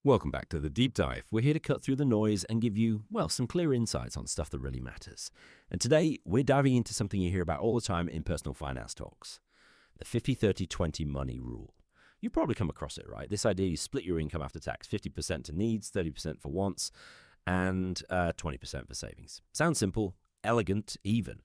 Welcome back to the Deep Dive. We're here to cut through the noise and give you, well, some clear insights on stuff that really matters. And today, we're diving into something you hear about all the time in personal finance talks, the 50-30-20 money rule. You've probably come across it, right? This idea you split your income after tax, 50% to needs, 30% for wants, and 20% for savings. Sounds simple, elegant even.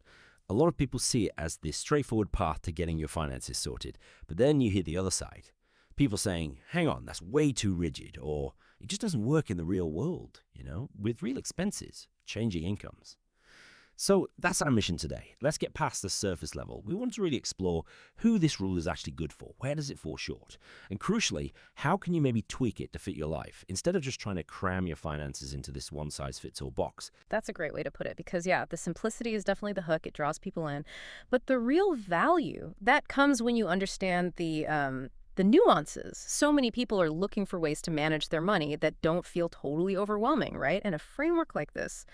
A lot of people see it as this straightforward path to getting your finances sorted. But then you hear the other side. People saying, hang on, that's way too rigid, or it just doesn't work in the real world, with real expenses, changing incomes. So that's our mission today. Let's get past the surface level. We want to really explore who this rule is actually good for. Where does it fall short? And crucially, how can you maybe tweak it to fit your life instead of just trying to cram your finances into this one-size-fits-all box? That's a great way to put it because, the simplicity is definitely the hook. It draws people in. But the real value, that comes when you understand the nuances. So many people are looking for ways to manage their money that don't feel totally overwhelming, right? And a framework like this,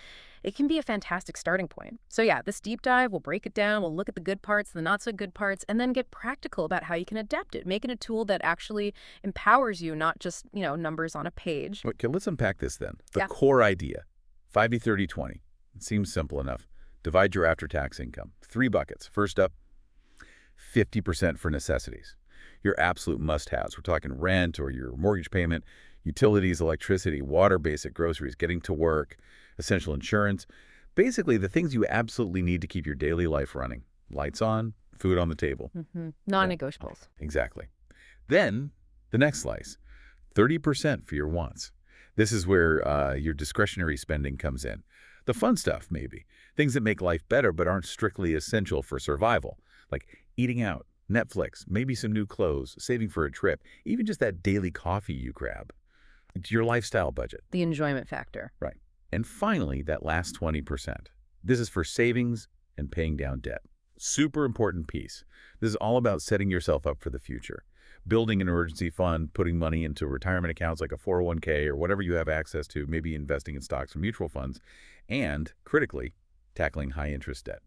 it can be a fantastic starting point. So this deep dive, we'll break it down, we'll look at the good parts, the not so good parts, and then get practical about how you can adapt it, make it a tool that actually empowers you, not just, numbers on a page. Okay, let's unpack this then. The core idea, 50-30-20. It seems simple enough. Divide your after-tax income. 3 buckets. First up, 50% for necessities. Your absolute must-haves. We're talking rent or your mortgage payment, utilities, electricity, water, basic groceries, getting to work, essential insurance. Basically, the things you absolutely need to keep your daily life running. Lights on, food on the table. Non-negotiables. Exactly. Then, the next slice, 30% for your wants. This is where your discretionary spending comes in. The fun stuff, maybe. Things that make life better but aren't strictly essential for survival, like eating out, Netflix, maybe some new clothes, saving for a trip, even just that daily coffee you grab. It's your lifestyle budget. The enjoyment factor. Right. And finally, that last 20%. This is for savings and paying down debt. Super important piece. This is all about setting yourself up for the future. Building an emergency fund, putting money into retirement accounts like a 401k or whatever you have access to, maybe investing in stocks or mutual funds, and, critically, tackling high-interest debt.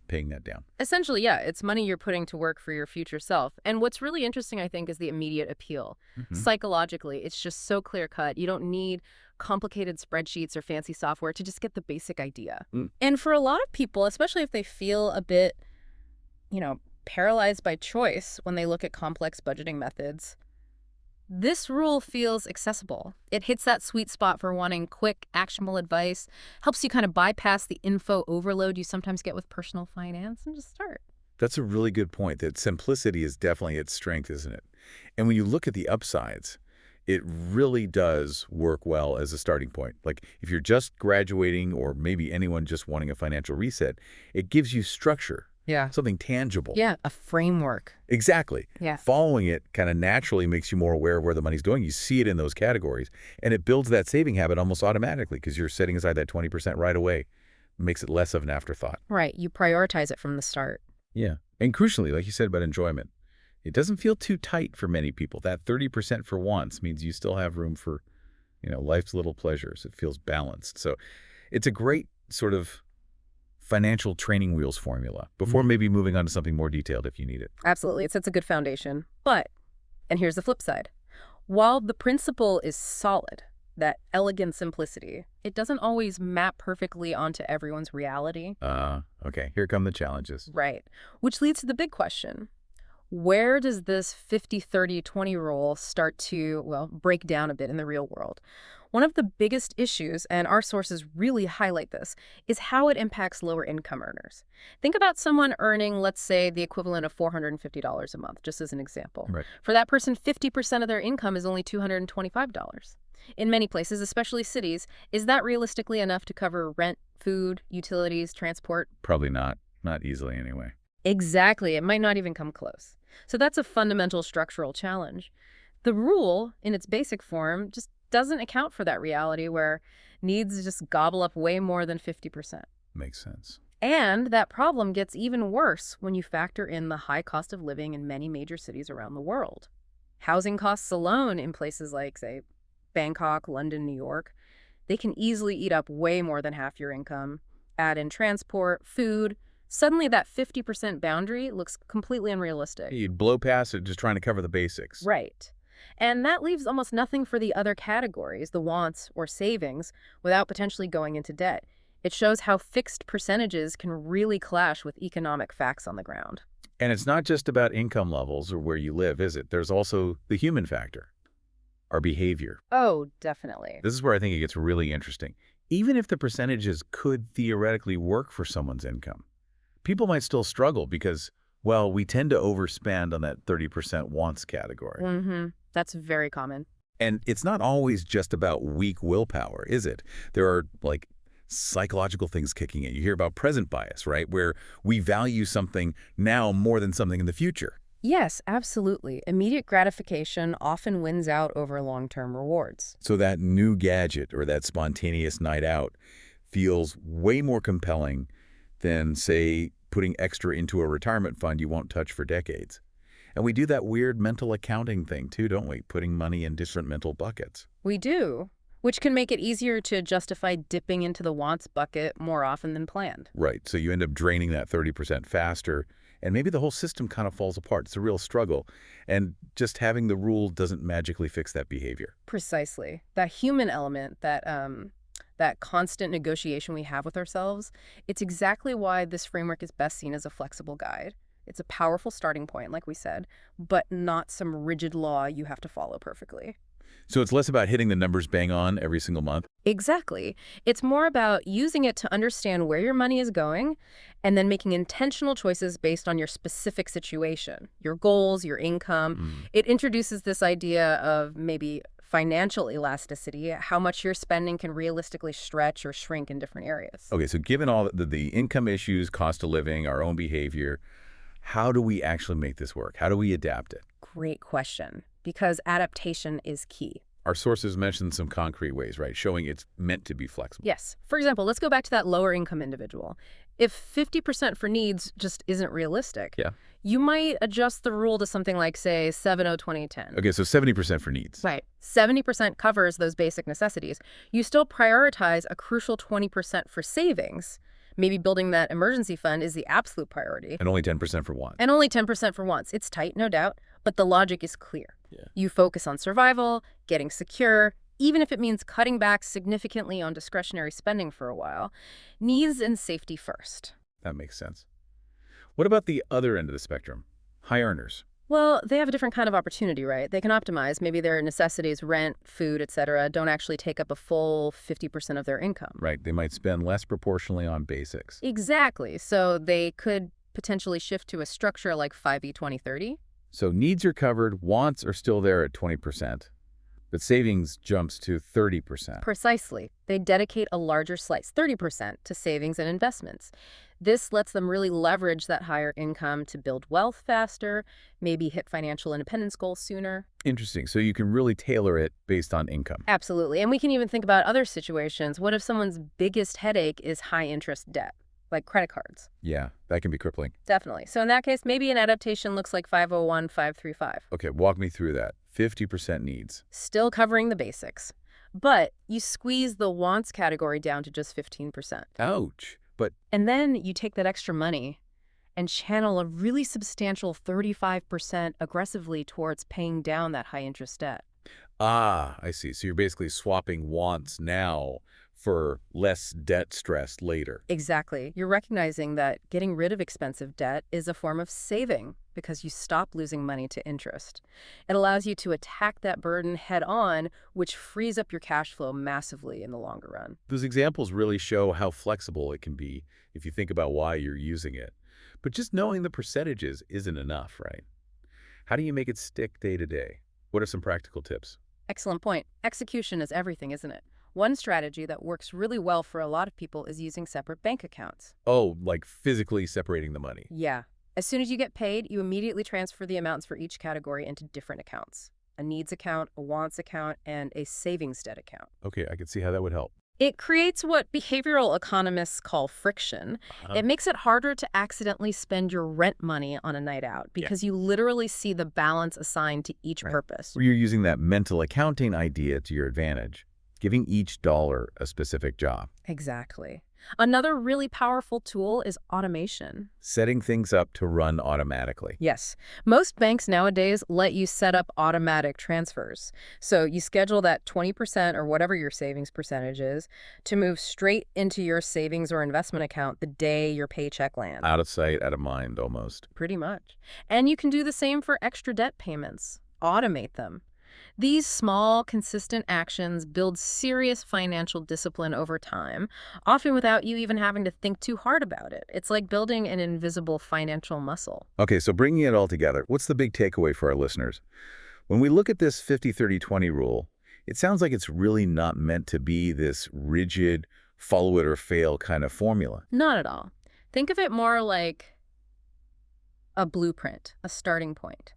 Paying that down. Essentially, it's money you're putting to work for your future self. And what's really interesting, I think, is the immediate appeal. Psychologically, it's just so clear-cut. You don't need complicated spreadsheets or fancy software to just get the basic idea. And for a lot of people, especially if they feel a bit, paralyzed by choice when they look at complex budgeting methods, this rule feels accessible. It hits that sweet spot for wanting quick, actionable advice, helps you kind of bypass the info overload you sometimes get with personal finance and just start. That's a really good point, that simplicity is definitely its strength, isn't it? And when you look at the upsides, it really does work well as a starting point. Like if you're just graduating or maybe anyone just wanting a financial reset, it gives you structure. Something tangible. A framework. Exactly. Following it kind of naturally makes you more aware of where the money's going. You see it in those categories, and it builds that saving habit almost automatically because you're setting aside that 20% right away. It makes it less of an afterthought. Right. You prioritize it from the start. And crucially, like you said about enjoyment, it doesn't feel too tight for many people. That 30% for wants means you still have room for, life's little pleasures. It feels balanced. So it's a great sort of financial training wheels formula before maybe moving on to something more detailed if you need it. Absolutely. It sets a good foundation. But, and here's the flip side, while the principle is solid, that elegant simplicity, it doesn't always map perfectly onto everyone's reality. Okay. Here come the challenges. Right. Which leads to the big question. Where does this 50-30-20 rule start to, break down a bit in the real world? One of the biggest issues, and our sources really highlight this, is how it impacts lower income earners. Think about someone earning, let's say, the equivalent of $450 a month, just as an example. Right. For that person, 50% of their income is only $225. In many places, especially cities, is that realistically enough to cover rent, food, utilities, transport? Probably not. Not easily anyway. Exactly. It might not even come close. So that's a fundamental structural challenge. The rule, in its basic form, just doesn't account for that reality where needs just gobble up way more than 50%. Makes sense. And that problem gets even worse when you factor in the high cost of living in many major cities around the world. Housing costs alone in places like, say, Bangkok, London, New York, they can easily eat up way more than half your income. Add in transport, food. Suddenly that 50% boundary looks completely unrealistic. You'd blow past it just trying to cover the basics. Right. And that leaves almost nothing for the other categories, the wants or savings, without potentially going into debt. It shows how fixed percentages can really clash with economic facts on the ground. And it's not just about income levels or where you live, is it? There's also the human factor, our behavior. Oh, definitely. This is where I think it gets really interesting. Even if the percentages could theoretically work for someone's income, people might still struggle because, well, we tend to overspend on that 30% wants category. That's very common. And it's not always just about weak willpower, is it? There are, like, psychological things kicking in. You hear about present bias, right? Where we value something now more than something in the future. Yes, absolutely. Immediate gratification often wins out over long-term rewards. So that new gadget or that spontaneous night out feels way more compelling than, say, putting extra into a retirement fund you won't touch for decades. And we do that weird mental accounting thing too, don't we? Putting money in different mental buckets. We do, which can make it easier to justify dipping into the wants bucket more often than planned. Right. So you end up draining that 30% faster, and maybe the whole system kind of falls apart. It's a real struggle. And just having the rule doesn't magically fix that behavior. Precisely. That human element, that constant negotiation we have with ourselves, it's exactly why this framework is best seen as a flexible guide. It's a powerful starting point, like we said, but not some rigid law you have to follow perfectly. So it's less about hitting the numbers bang on every single month? Exactly. It's more about using it to understand where your money is going and then making intentional choices based on your specific situation, your goals, your income. It introduces this idea of maybe financial elasticity, how much your spending can realistically stretch or shrink in different areas. Okay, so given all the income issues, cost of living, our own behavior, how do we actually make this work? How do we adapt it? Great question, because adaptation is key. Our sources mentioned some concrete ways, right? Showing it's meant to be flexible. Yes. For example, let's go back to that lower income individual. If 50% for needs just isn't realistic, you might adjust the rule to something like, say, 70-20-10. Okay, so 70% for needs. Right. 70% covers those basic necessities. You still prioritize a crucial 20% for savings. Maybe building that emergency fund is the absolute priority. And only 10% for wants. And only 10% for wants. It's tight, no doubt, but the logic is clear. You focus on survival, getting secure, even if it means cutting back significantly on discretionary spending for a while. Needs and safety first. That makes sense. What about the other end of the spectrum? High earners. Well, they have a different kind of opportunity, right? They can optimize. Maybe their necessities, rent, food, etc., don't actually take up a full 50% of their income. Right. They might spend less proportionally on basics. Exactly. So they could potentially shift to a structure like 5E2030. So needs are covered, wants are still there at 20%, but savings jumps to 30%. Precisely. They dedicate a larger slice, 30%, to savings and investments. This lets them really leverage that higher income to build wealth faster, maybe hit financial independence goals sooner. Interesting. So you can really tailor it based on income. Absolutely. And we can even think about other situations. What if someone's biggest headache is high interest debt, like credit cards? Yeah, that can be crippling. Definitely. So in that case, maybe an adaptation looks like 501-535. Okay, walk me through that. 50% needs. Still covering the basics. But you squeeze the wants category down to just 15%. Ouch. And then you take that extra money and channel a really substantial 35% aggressively towards paying down that high-interest debt. Ah, I see. So you're basically swapping wants now for less debt stress later. Exactly. You're recognizing that getting rid of expensive debt is a form of saving because you stop losing money to interest. It allows you to attack that burden head on, which frees up your cash flow massively in the longer run. Those examples really show how flexible it can be if you think about why you're using it. But just knowing the percentages isn't enough, right? How do you make it stick day to day? What are some practical tips? Excellent point. Execution is everything, isn't it? One strategy that works really well for a lot of people is using separate bank accounts. Oh, like physically separating the money. Yeah. As soon as you get paid, you immediately transfer the amounts for each category into different accounts. A needs account, a wants account, and a savings debt account. Okay, I can see how that would help. It creates what behavioral economists call friction. It makes it harder to accidentally spend your rent money on a night out because you literally see the balance assigned to each purpose. Where you're using that mental accounting idea to your advantage. giving each dollar a specific job. Exactly. Another really powerful tool is automation. Setting things up to run automatically. Yes. Most banks nowadays let you set up automatic transfers. So you schedule that 20% or whatever your savings percentage is to move straight into your savings or investment account the day your paycheck lands. Out of sight, out of mind, almost. Pretty much. And you can do the same for extra debt payments. Automate them. These small, consistent actions build serious financial discipline over time, often without you even having to think too hard about it. It's like building an invisible financial muscle. Okay, so bringing it all together, what's the big takeaway for our listeners? When we look at this 50-30-20 rule, it sounds like it's really not meant to be this rigid, follow it or fail kind of formula. Not at all. Think of it more like a blueprint, a starting point.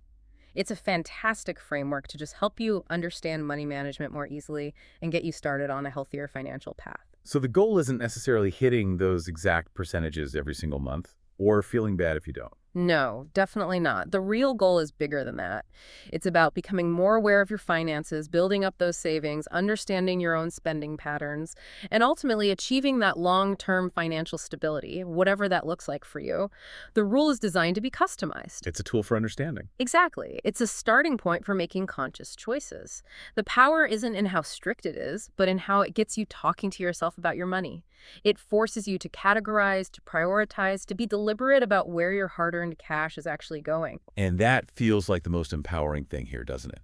It's a fantastic framework to just help you understand money management more easily and get you started on a healthier financial path. So the goal isn't necessarily hitting those exact percentages every single month or feeling bad if you don't. No, definitely not. The real goal is bigger than that. It's about becoming more aware of your finances, building up those savings, understanding your own spending patterns, and ultimately achieving that long-term financial stability, whatever that looks like for you. The rule is designed to be customized. It's a tool for understanding. Exactly. It's a starting point for making conscious choices. The power isn't in how strict it is, but in how it gets you talking to yourself about your money. It forces you to categorize, to prioritize, to be deliberate about where your hard-earned cash is actually going. And that feels like the most empowering thing here, doesn't it?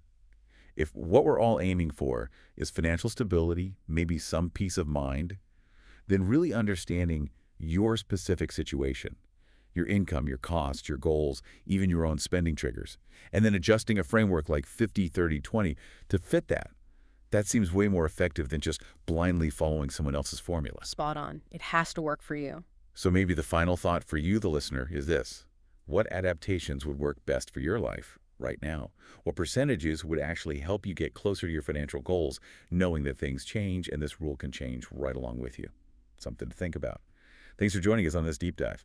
If what we're all aiming for is financial stability, maybe some peace of mind, then really understanding your specific situation, your income, your costs, your goals, even your own spending triggers, and then adjusting a framework like 50-30-20 to fit that. That seems way more effective than just blindly following someone else's formula. Spot on. It has to work for you. So maybe the final thought for you, the listener, is this. What adaptations would work best for your life right now? What percentages would actually help you get closer to your financial goals, knowing that things change and this rule can change right along with you? Something to think about. Thanks for joining us on this deep dive.